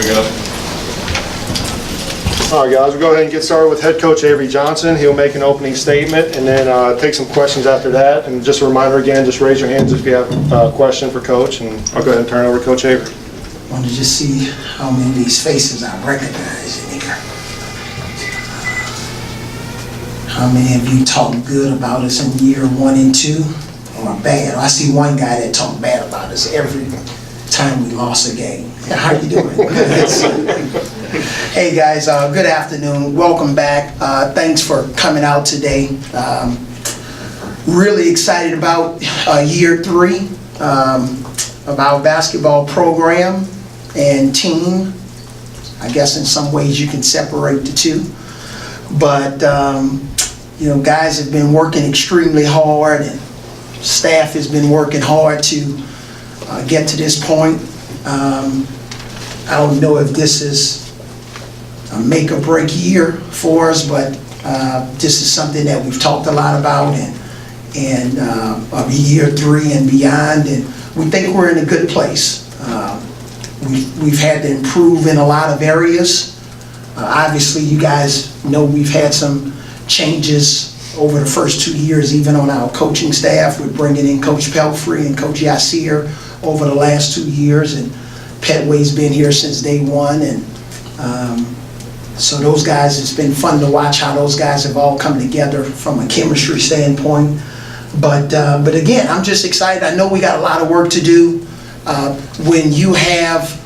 we go. All right, guys, we'll go ahead and get started with head coach Avery Johnson. He'll make an opening statement and then take some questions after that. And just a reminder again, just raise your hands if you have a question for Coach, and I'll go ahead and turn it over to Coach Avery. I want to just see how many of these faces I recognize in here. How many of you talk good about us in year 1 and 2, or bad? I see one guy that talked bad about us every time we lost a game. How you doing? Hey guys, good afternoon. Welcome back. Thanks for coming out today. Really excited about year 3 of our basketball program and team. I guess in some ways you can separate the two. But, you know, guys have been working extremely hard, and staff has been working hard to get to this point. I don't know if this is a make or break year for us, but this is something that we've talked a lot about, and of year 3 and beyond, and we think we're in a good place. We've had to improve in a lot of areas. Obviously, you guys know we've had some changes over the first 2 years, even on our coaching staff. We're bringing in Coach Pelfrey and Coach Yassir over the last 2 years, and Petway's been here since day 1, and so those guys, it's been fun to watch how those guys have all come together from a chemistry standpoint. But again, I'm just excited. I know we got a lot of work to do. When you have,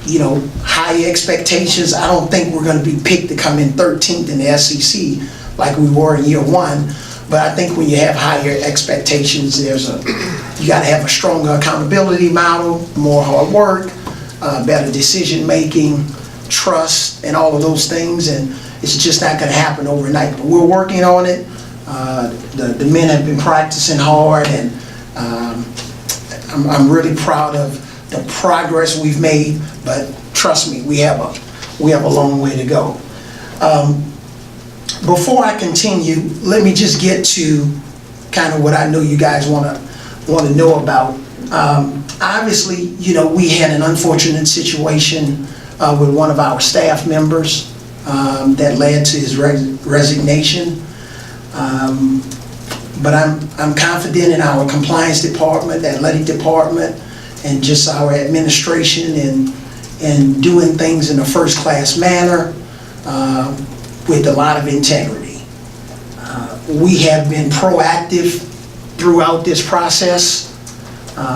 you know, high expectations, I don't think we're going to be picked to come in 13th in the SEC like we were in year 1. But I think when you have higher expectations, you got to have a stronger accountability model, more hard work, better decision making, trust, and all of those things. And it's just not going to happen overnight. But we're working on it. The men have been practicing hard, and I'm really proud of the progress we've made. But trust me, we have a long way to go. Before I continue, let me just get to kind of what I know you guys want to know about. Obviously, you know, we had an unfortunate situation with one of our staff members that led to his resignation. But I'm confident in our compliance department, the athletic department, and just our administration and doing things in a first-class manner with a lot of integrity. We have been proactive throughout this process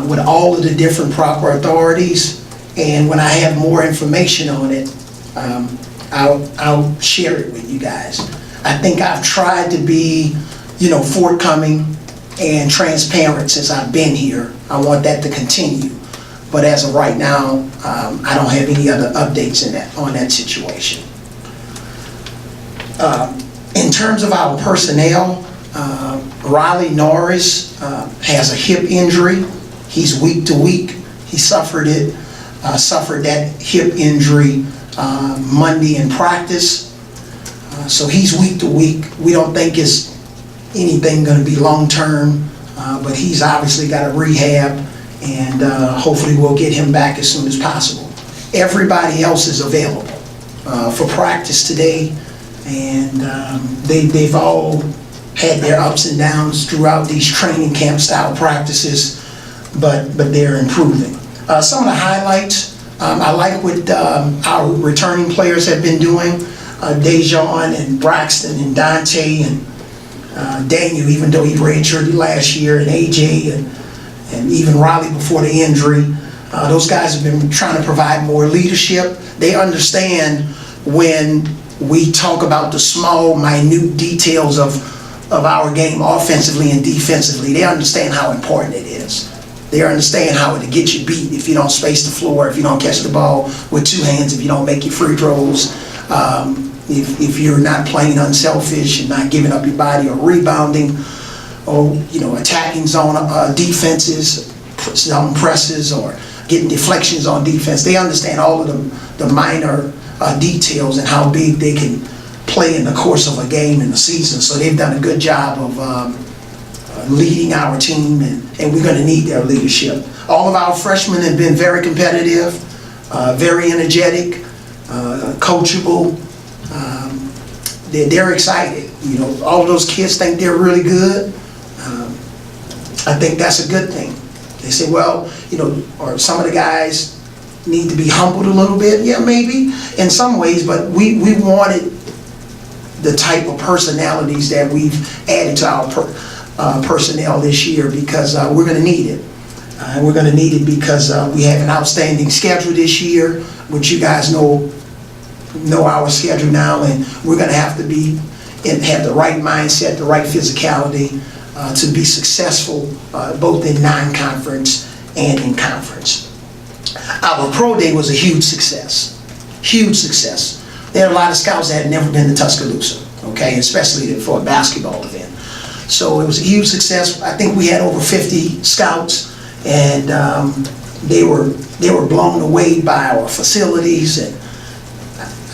with all of the different proper authorities, and when I have more information on it, I'll share it with you guys. I think I've tried to be, you know, forthcoming and transparent since I've been here. I want that to continue. But as of right now, I don't have any other updates on that situation. In terms of our personnel, Riley Norris has a hip injury. He's week to week. He suffered that hip injury Monday in practice. So he's week to week. We don't think it's anything going to be long term, but he's obviously got a rehab, and hopefully we'll get him back as soon as possible. Everybody else is available for practice today, and they've all had their ups and downs throughout these training camp style practices, but they're improving. Some of the highlights, I like what our returning players have been doing. Dejon and Braxton and Dante and Daniel, even though he redshirted last year, and AJ and even Riley before the injury. Those guys have been trying to provide more leadership. They understand when we talk about the small, minute details of our game offensively and defensively. They understand how important it is. They understand how to get you beat if you don't space the floor, if you don't catch the ball with 2 hands, if you don't make your free throws, if you're not playing unselfish and not giving up your body or rebounding, or, you know, attacking zone defenses, zone presses, or getting deflections on defense. They understand all of the minor details and how big they can play in the course of a game in the season. So they've done a good job of leading our team, and we're going to need their leadership. All of our freshmen have been very competitive, very energetic. coachable. They're excited. You know, all of those kids think they're really good. I think that's a good thing. They say, well, you know, or some of the guys need to be humbled a little bit. Yeah, maybe in some ways, but we wanted the type of personalities that we've added to our personnel this year, because we're going to need it. We're going to need it because we have an outstanding schedule this year, which you guys know our schedule now, and we're going to have to be and have the right mindset, the right physicality to be successful both in non-conference and in conference. Our pro day was a huge success, huge success. There are a lot of scouts that had never been to Tuscaloosa, okay, especially for a basketball event. So it was a huge success. I think we had over 50 scouts, and they were blown away by our facilities. And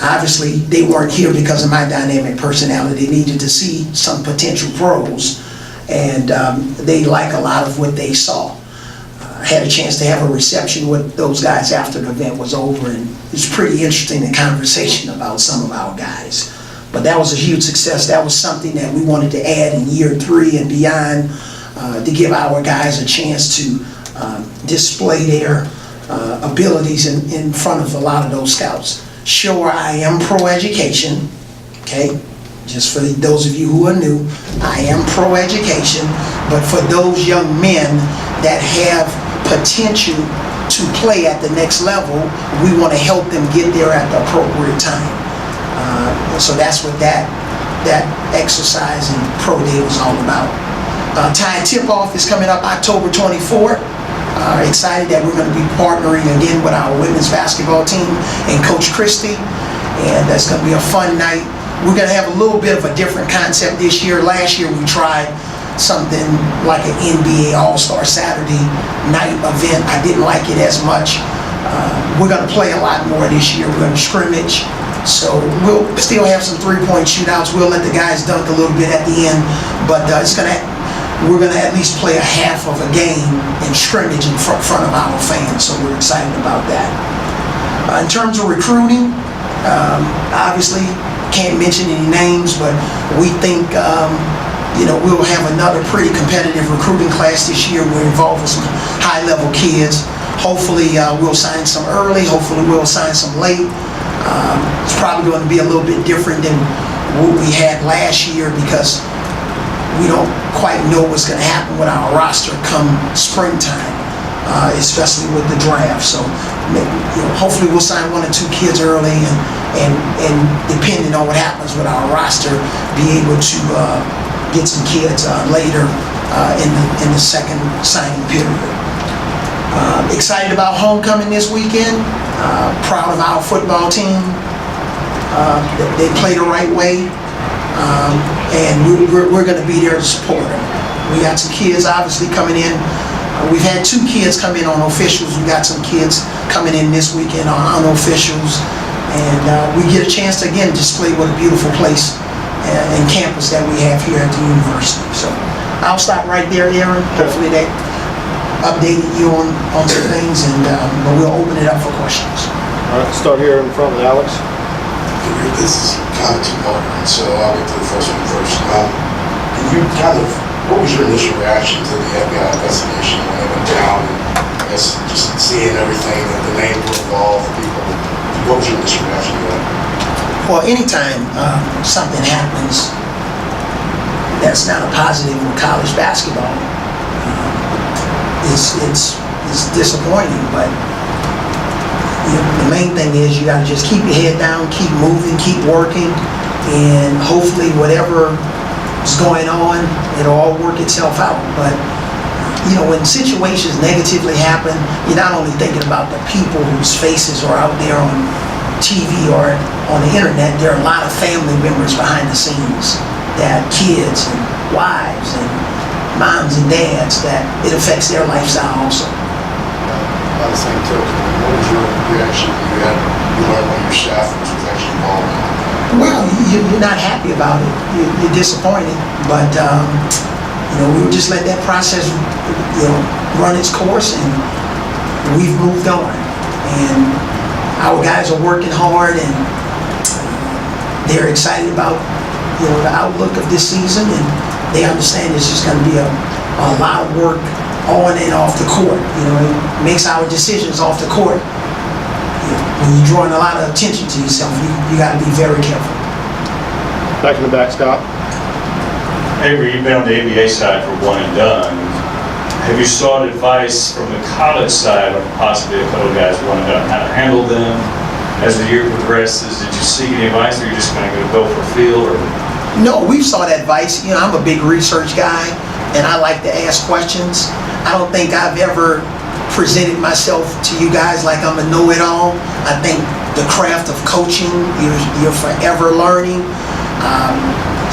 obviously they weren't here because of my dynamic personality. They needed to see some potential pros, and they like a lot of what they saw. I had a chance to have a reception with those guys after the event was over, and it was pretty interesting, the conversation about some of our guys. But that was a huge success. That was something that we wanted to add in year 3 and beyond, to give our guys a chance to display their abilities in front of a lot of those scouts. Sure, I am pro-education, okay? Just for those of you who are new, I am pro-education, but for those young men that have potential to play at the next level, we want to help them get there at the appropriate time. So that's what that exercise and pro day was all about. Tie tip-off is coming up October 24th. Excited that we're going to be partnering again with our women's basketball team and Coach Christie, and that's going to be a fun night. We're going to have a little bit of a different concept this year. Last year we tried something like an NBA All-Star Saturday night event. I didn't like it as much. We're going to play a lot more this year. We're going to scrimmage. So we'll still have some three-point shootouts. We'll let the guys dunk a little bit at the end, but we're going to at least play a half of a game in scrimmage in front of our fans. So we're excited about that. In terms of recruiting, obviously can't mention any names, but we think we'll have another pretty competitive recruiting class this year. We're involved with some high-level kids. Hopefully we'll sign some early. Hopefully we'll sign some late. It's probably going to be a little bit different than what we had last year, because we don't quite know what's going to happen with our roster come springtime, especially with the draft. So hopefully we'll sign 1 or 2 kids early, and depending on what happens with our roster, be able to get some kids later in the second signing period. Excited about homecoming this weekend. Proud of our football team. They play the right way, and we're going to be there to support them. We got some kids obviously coming in. We've had 2 kids come in on officials. We got some kids coming in this weekend on unofficials, and we get a chance to again display what a beautiful place and campus that we have here at the university. So I'll stop right there, Aaron. Hopefully that updated you on some things, and but we'll open it up for questions. All right, start here in front with Alex. This is kind of two-part, so I'll get to the first one first. What was your initial reaction to the FBI investigation when it went down? And I guess just seeing everything, that the names were involved, people. What was your initial reaction to that? Well, anytime something happens that's not a positive with college basketball, it's disappointing, but the main thing is you got to just keep your head down, keep moving, keep working, and hopefully whatever is going on, it'll all work itself out. But when situations negatively happen, you're not only thinking about the people whose faces are out there on TV or on the internet. There are a lot of family members behind the scenes, that kids and wives and moms and dads, that it affects their lifestyle also. By the same token, what was your reaction when you learned one of your staffers was actually involved in it? Well, you're not happy about it. You're disappointed, but we would just let that process, run its course, and we've moved on. And our guys are working hard, and they're excited about, the outlook of this season, and they understand it's just going to be a lot of work on and off the court. It makes our decisions off the court. When you're drawing a lot of attention to yourself, you got to be very careful. Back in the back, Scott. Avery, you've been on the ABA side for one and done. Have you sought advice from the college side on possibly a couple of guys one and done, how to handle them as the year progresses? Did you seek any advice, or are you just going to go for feel? Or? No, we've sought advice. I'm a big research guy, and I like to ask questions. I don't think I've ever presented myself to you guys like I'm a know-it-all. I think the craft of coaching, you're forever learning.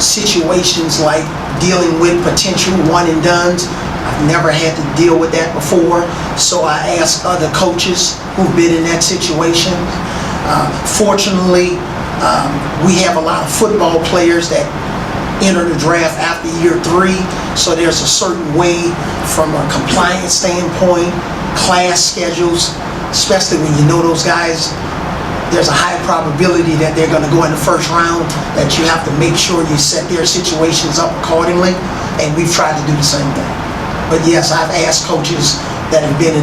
Situations like dealing with potential one-and-dones, I've never had to deal with that before, so I ask other coaches who've been in that situation. Fortunately, we have a lot of football players that enter the draft after year 3, so there's a certain way from a compliance standpoint, class schedules, especially when you know those guys, there's a high probability that they're going to go in the first round, that you have to make sure you set their situations up accordingly, and we've tried to do the same thing. But yes, I've asked coaches that have been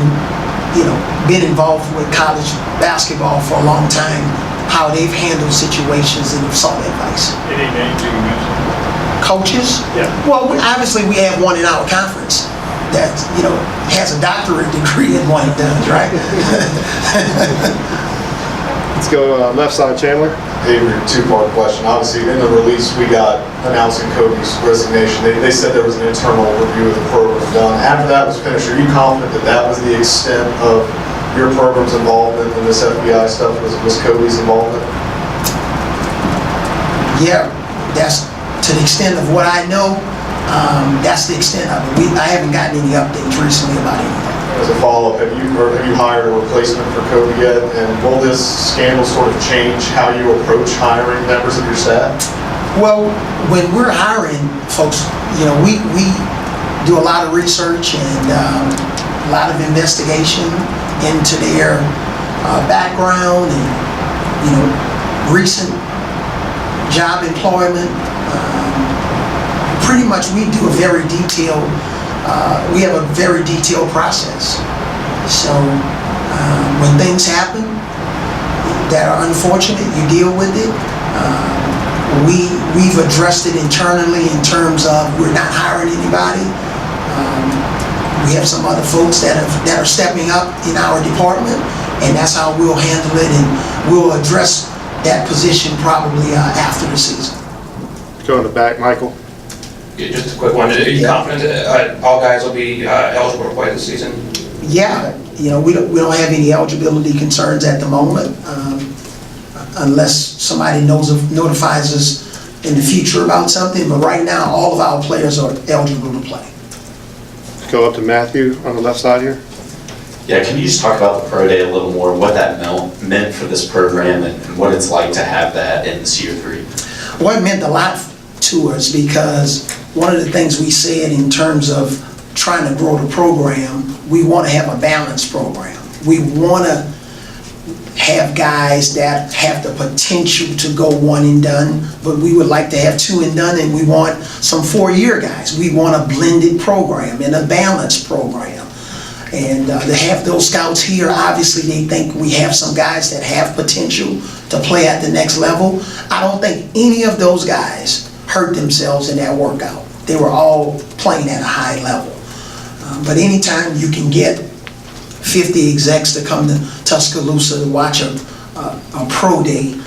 involved with college basketball for a long time how they've handled situations and have sought advice. Any names you can mention? Coaches? Yeah. Well, obviously we have one in our conference that, has a doctorate degree in one and done, right? Let's go left side, Chandler. Avery, two-part question. Obviously, in the release we got announcing Kobe's resignation, they said there was an internal review of the program done. After that was finished, are you confident that that was the extent of your program's involvement in this FBI stuff, was Kobe's involvement? Yeah, that's to the extent of what I know. That's the extent of it. I haven't gotten any updates recently about anything. As a follow-up, have you hired a replacement for Kobe yet? And will this scandal sort of change how you approach hiring members of your staff? Well, when we're hiring folks, we do a lot of research and a lot of investigation into their background and recent job employment. Pretty much we do a very detailed, we have a very detailed process. So when things happen that are unfortunate, you deal with it. We've addressed it internally in terms of we're not hiring anybody. We have some other folks that are stepping up in our department, and that's how we'll handle it, and we'll address that position probably after the season. Go in the back, Michael. Yeah, just a quick one. Are you confident that all guys will be eligible to play this season? Yeah, we don't have any eligibility concerns at the moment, unless somebody notifies us in the future about something. But right now, all of our players are eligible to play. Go up to Matthew on the left side here. Yeah, can you just talk about the Pro Day a little more, what that meant for this program and what it's like to have that in this year 3? Well, it meant a lot to us because one of the things we said in terms of trying to grow the program, we want to have a balanced program. We want to have guys that have the potential to go one and done, but we would like to have 2 and done, and we want some 4-year guys. We want a blended program and a balanced program. And to have those scouts here, obviously they think we have some guys that have potential to play at the next level. I don't think any of those guys hurt themselves in that workout. They were all playing at a high level. But anytime you can get 50 execs to come to Tuscaloosa to watch a pro day,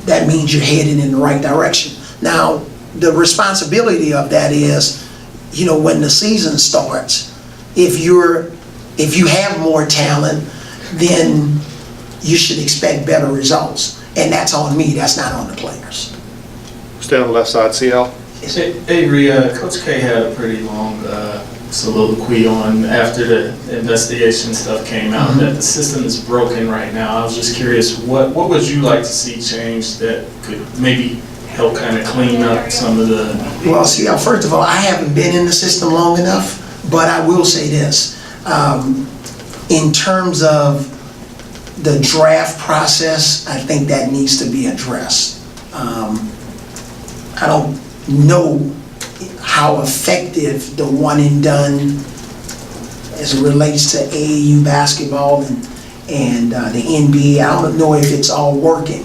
that means you're heading in the right direction. Now, the responsibility of that is, when the season starts, if you have more talent, then you should expect better results. And that's on me, that's not on the players. Stay on the left side, CL. Avery, Coach K had a pretty long soliloquy on after the investigation stuff came out that the system is broken right now. I was just curious, what would you like to see changed that could maybe help kind of clean up some of the... Well, see, first of all, I haven't been in the system long enough, but I will say this. In terms of the draft process, I think that needs to be addressed. I don't know how effective the one and done as it relates to AAU basketball and the NBA, I don't know if it's all working.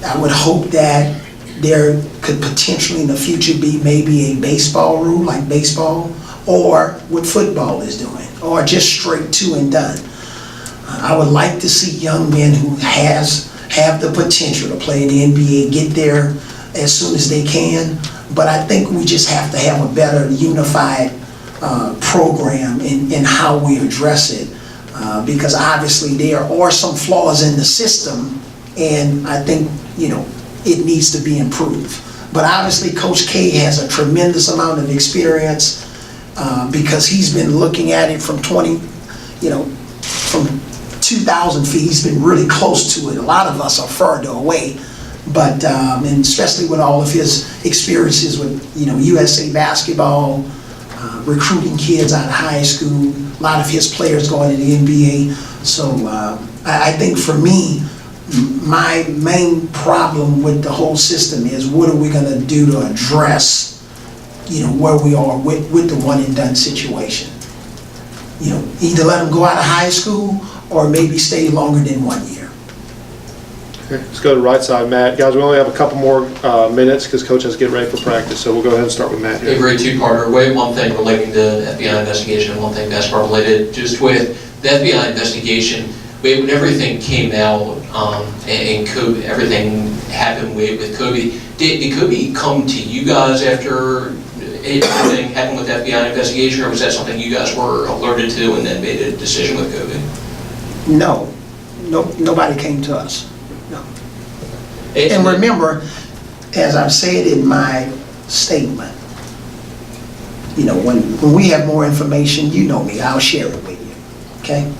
I would hope that there could potentially in the future be maybe a baseball rule like baseball, or what football is doing, or just straight two and done. I would like to see young men who have the potential to play in the NBA get there as soon as they can, but I think we just have to have a better unified program in how we address it, because obviously there are some flaws in the system, and I think, it needs to be improved. But obviously Coach K has a tremendous amount of experience, because he's been looking at it from from 2,000 feet, he's been really close to it. A lot of us are further away, but, and especially with all of his experiences with, USA basketball, recruiting kids out of high school, a lot of his players going to the NBA. So I think for me, my main problem with the whole system is what are we gonna do to address, where we are with the one and done situation. Either let them go out of high school or maybe stay longer than 1 year. Okay, let's go to the right side, Matt. Guys, we only have a couple more minutes because Coach has to get ready for practice, so we'll go ahead and start with Matt here. Avery, two-parter. One thing relating to FBI investigation and one thing basketball related. Just with the FBI investigation, when everything came out and Kobe, everything happened with Kobe, did Kobe come to you guys after everything happened with the FBI investigation, or was that something you guys were alerted to and then made a decision with Kobe? No, nobody came to us. No. And remember, as I've said in my statement, when we have more information, me, I'll share it with you, okay?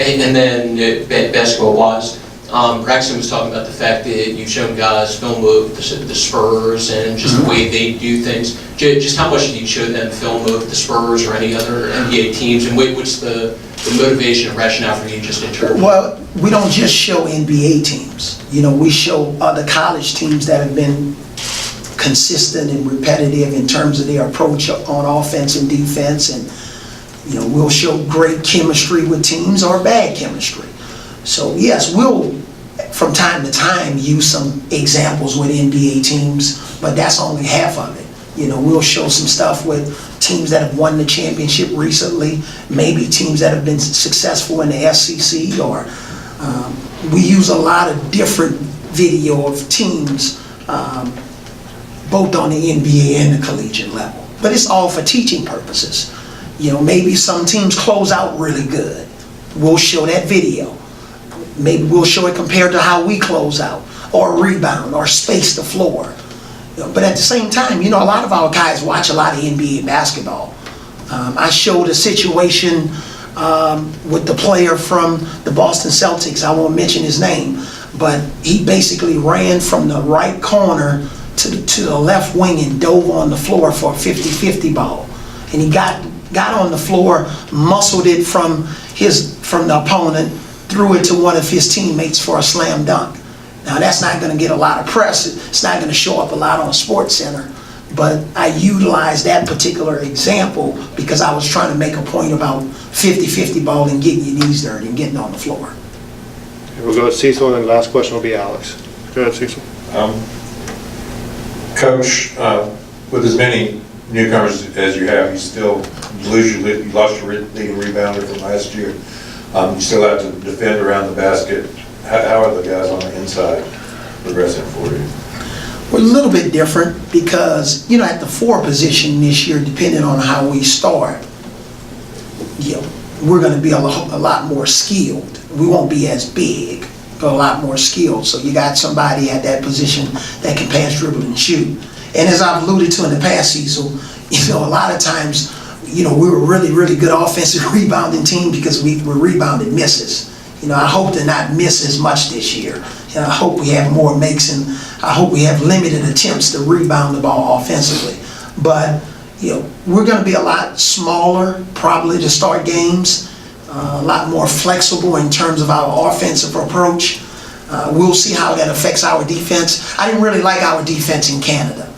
And then basketball-wise, Braxton was talking about the fact that you've shown guys film of the Spurs and just the way they do things. Just how much did you show them film of the Spurs or any other NBA teams, and what's the motivation and rationale for you just in terms? Well, we don't just show NBA teams. We show other college teams that have been consistent and repetitive in terms of their approach on offense and defense, and we'll show great chemistry with teams or bad chemistry. So yes, we'll from time to time use some examples with NBA teams, but that's only half of it. We'll show some stuff with teams that have won the championship recently, maybe teams that have been successful in the SEC, or we use a lot of different video of teams, both on the NBA and the collegiate level. But it's all for teaching purposes. Maybe some teams close out really good. We'll show that video. Maybe we'll show it compared to how we close out, or rebound, or space the floor. But at the same time, a lot of our guys watch a lot of NBA basketball. I showed a situation with the player from the Boston Celtics. I won't mention his name, but he basically ran from the right corner to the left wing and dove on the floor for a 50-50 ball. And he got on the floor, muscled it from the opponent, threw it to one of his teammates for a slam dunk. Now that's not going to get a lot of press. It's not going to show up a lot on SportsCenter. But I utilized that particular example because I was trying to make a point about 50-50 ball and getting your knees dirty and getting on the floor. Okay, we'll go to Cecil, and then the last question will be Alex. Go ahead, Cecil. Coach, with as many newcomers as you have, you lost your leading rebounder from last year. You still have to defend around the basket. How are the guys on the inside progressing for you? We're a little bit different because, at the 4 position this year, depending on how we start, we're going to be a lot more skilled. We won't be as big, but a lot more skilled. So you got somebody at that position that can pass, dribble, and shoot. And as I've alluded to in the past season, a lot of times, we were a really, really good offensive rebounding team because we were rebounding misses. I hope to not miss as much this year. I hope we have more makes, and I hope we have limited attempts to rebound the ball offensively. But, we're going to be a lot smaller probably to start games. a lot more flexible in terms of our offensive approach. We'll see how that affects our defense. I didn't really like our defense in Canada.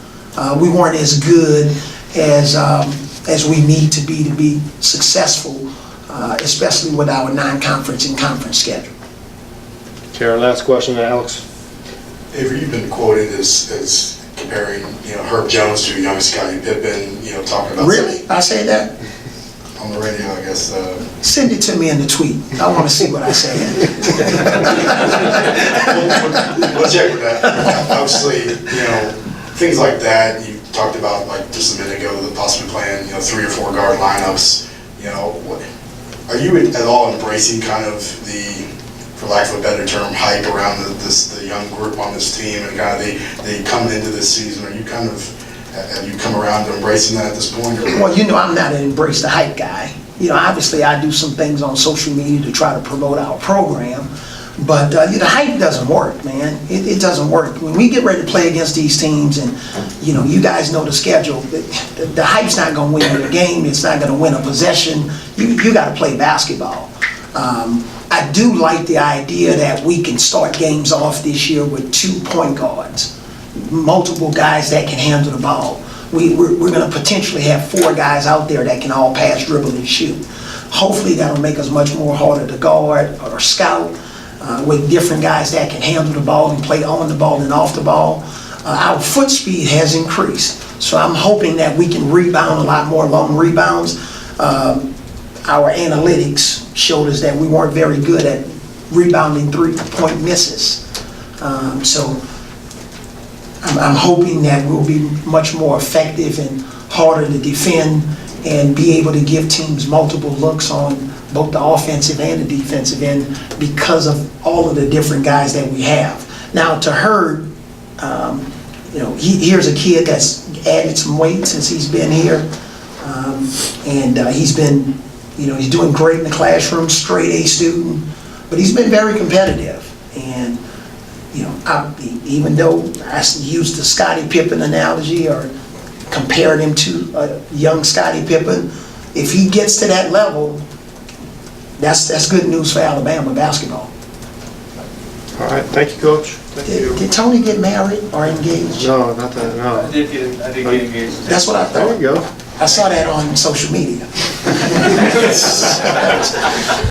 We weren't as good as we need to be successful, especially with our non-conference and conference schedule. Okay, our last question to Alex. Avery, you've been quoted as comparing, Herb Jones to young Scottie Pippen, talking about... Really? I say that? On the radio, I guess. Send it to me in the tweet. I want to see what I said. We'll check with that. Obviously, things like that, you talked about, like just a minute ago, the possibly playing, 3 or 4 guard lineups. Are you at all embracing kind of the, for lack of a better term, hype around the young group on this team and kind of they coming into this season? Are you kind of, have you come around to embracing that at this point? Or? Well, I'm not an embrace the hype guy. Obviously I do some things on social media to try to promote our program, but the hype doesn't work, man. It doesn't work. When we get ready to play against these teams and, you guys know the schedule, the hype's not going to win you a game. It's not going to win a possession. You got to play basketball. I do like the idea that we can start games off this year with 2 point guards, multiple guys that can handle the ball. We're going to potentially have 4 guys out there that can all pass, dribble, and shoot. Hopefully that'll make us much more harder to guard or scout with different guys that can handle the ball and play on the ball and off the ball. Our foot speed has increased, so I'm hoping that we can rebound a lot more long rebounds. Our analytics showed us that we weren't very good at rebounding 3-point misses. So I'm hoping that we'll be much more effective and harder to defend and be able to give teams multiple looks on both the offensive and the defensive end because of all of the different guys that we have. Now to Herb, here's a kid that's added some weight since he's been here, and he's been, he's doing great in the classroom, straight A student, but he's been very competitive. And even though I used the Scottie Pippen analogy or compared him to a young Scottie Pippen, if he gets to that level, that's good news for Alabama basketball. All right, thank you, Coach. Did Tony get married or engaged? No, not that, no. I did get engaged. That's what I thought. There you go. I saw that on social media.